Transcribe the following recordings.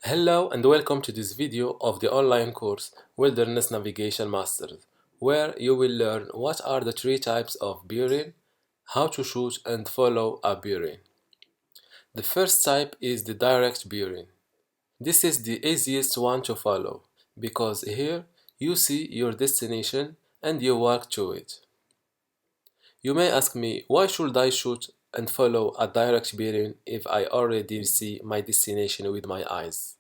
Hello and welcome to this video of the online course Wilderness Navigation Masters, where you will learn what are the three types of bearing, how to shoot and follow a bearing. The first type is the direct bearing. This is the easiest one to follow because here you see your destination and you walk to it. You may ask me, why should I shoot and follow a direct bearing if I already see my destination with my eyes?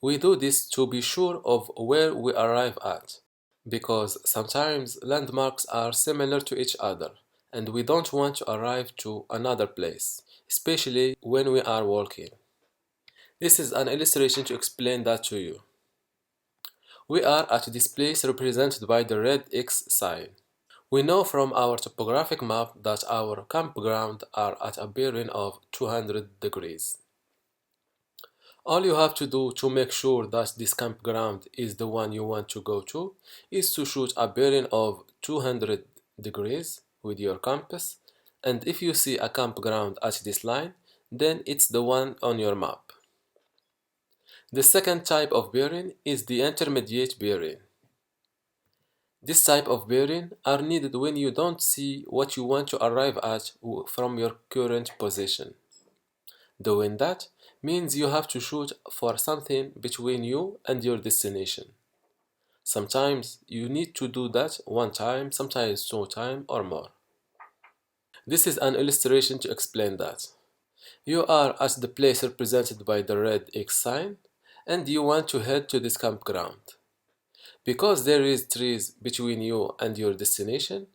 We do this to be sure of where we arrive at, because sometimes landmarks are similar to each other, and we don't want to arrive to another place, especially when we are walking. This is an illustration to explain that to you. We are at this place represented by the red X sign. We know from our topographic map that our campground are at a bearing of 200 degrees. All you have to do to make sure that this campground is the one you want to go to is to shoot a bearing of 200 degrees with your compass, and if you see a campground at this line, then it's the one on your map. The second type of bearing is the intermediate bearing. This type of bearing are needed when you don't see what you want to arrive at from your current position. Doing that means you have to shoot for something between you and your destination. Sometimes you need to do that one time, sometimes two times or more. This is an illustration to explain that. You are at the place represented by the red X sign and you want to head to this campground. Because there is trees between you and your destination,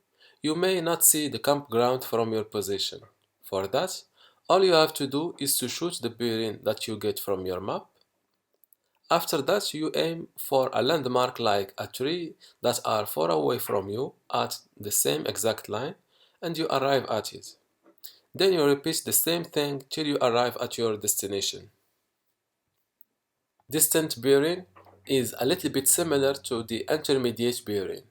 you may not see the campground from your position. For that, all you have to do is to shoot the bearing that you get from your map. After that, you aim for a landmark like a tree that are far away from you at the same exact line, and you arrive at it. Then you repeat the same thing till you arrive at your destination. Distant bearing is a little bit similar to the intermediate bearing.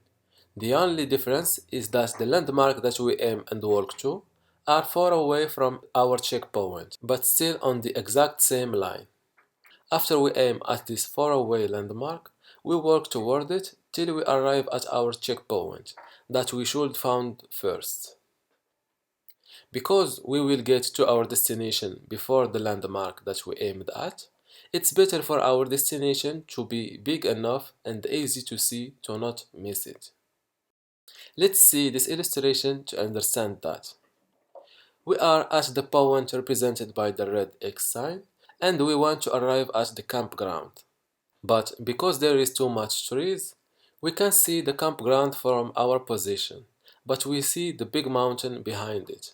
The only difference is that the landmark that we aim and walk to are far away from our checkpoint, but still on the exact same line. After we aim at this faraway landmark, we work toward it till we arrive at our checkpoint that we should find first. Because we will get to our destination before the landmark that we aimed at, it's better for our destination to be big enough and easy to see to not miss it. Let's see this illustration to understand that. We are at the point represented by the red X sign and we want to arrive at the campground. But because there is too much trees, we can see the campground from our position, but we see the big mountain behind it.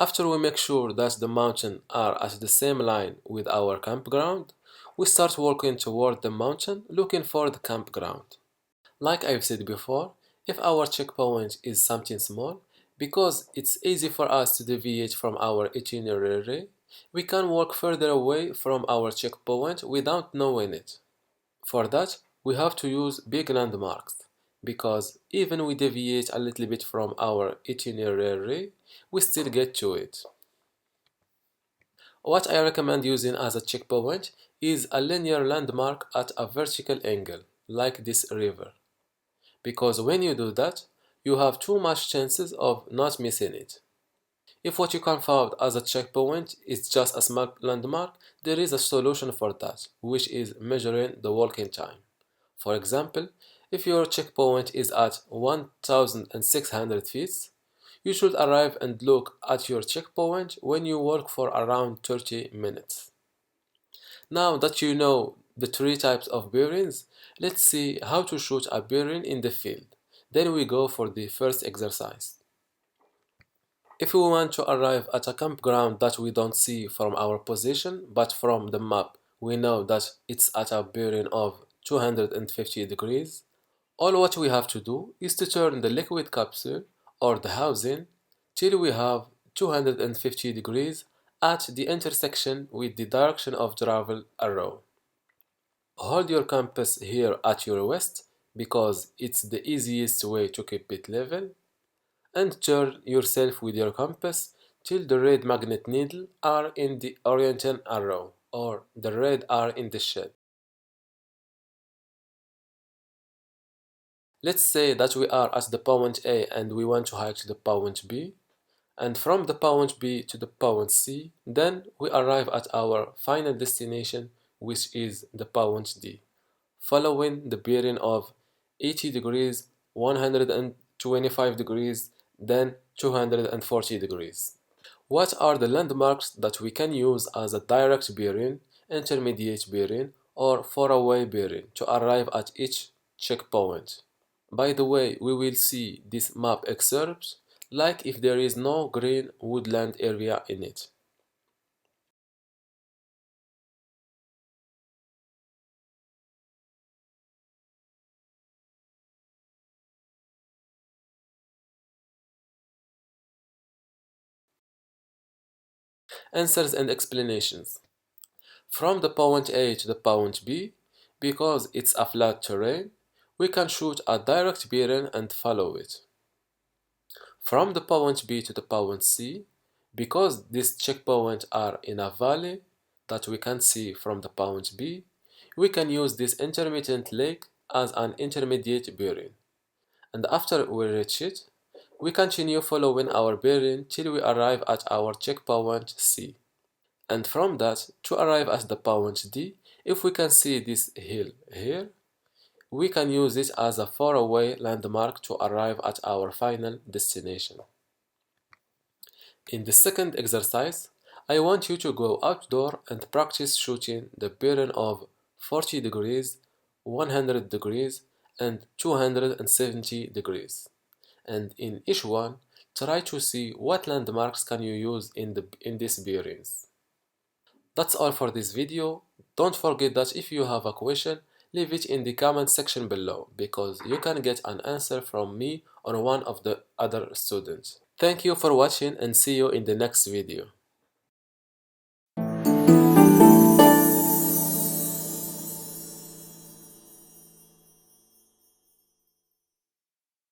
After we make sure that the mountain are at the same line with our campground, we start walking toward the mountain looking for the campground. Like I've said before, if our checkpoint is something small, because it's easy for us to deviate from our itinerary, we can walk further away from our checkpoint without knowing it. For that, we have to use big landmarks, because even we deviate a little bit from our itinerary, we still get to it. What I recommend using as a checkpoint is a linear landmark at a vertical angle, like this river. Because when you do that, you have too much chances of not missing it. If what you can find as a checkpoint is just a small landmark, there is a solution for that, which is measuring the walking time. For example, if your checkpoint is at 1,600 feet, you should arrive and look at your checkpoint when you walk for around 30 minutes. Now that you know the three types of bearings, let's see how to shoot a bearing in the field. Then we go for the first exercise. If we want to arrive at a campground that we don't see from our position, but from the map we know that it's at a bearing of 250 degrees, all what we have to do is to turn the liquid capsule or the housing till we have 250 degrees at the intersection with the direction of travel arrow. Hold your compass here at your waist because it's the easiest way to keep it level, and turn yourself with your compass till the red magnet needle are in the orienting arrow, or the red are in the shed. Let's say that we are at the point A and we want to hike to the point B, and from the point B to the point C, then we arrive at our final destination, which is the point D, following the bearing of 80 degrees, 125 degrees, then 240 degrees. What are the landmarks that we can use as a direct bearing, intermediate bearing, or faraway bearing to arrive at each checkpoint? By the way, we will see this map excerpt like if there is no green woodland area in it. Answers and explanations. From the point A to the point B, because it's a flat terrain, we can shoot a direct bearing and follow it. From the point B to the point C, because these checkpoints are in a valley that we can see from the point B, we can use this intermittent lake as an intermediate bearing. And after we reach it, we continue following our bearing till we arrive at our checkpoint C. And from that, to arrive at the point D, if we can see this hill here, we can use it as a faraway landmark to arrive at our final destination. In the second exercise, I want you to go outdoor and practice shooting the bearing of 40 degrees, 100 degrees, and 270 degrees. And in each one, try to see what landmarks can you use in these bearings. That's all for this video. Don't forget that if you have a question, leave it in the comment section below because you can get an answer from me or one of the other students. Thank you for watching and see you in the next video.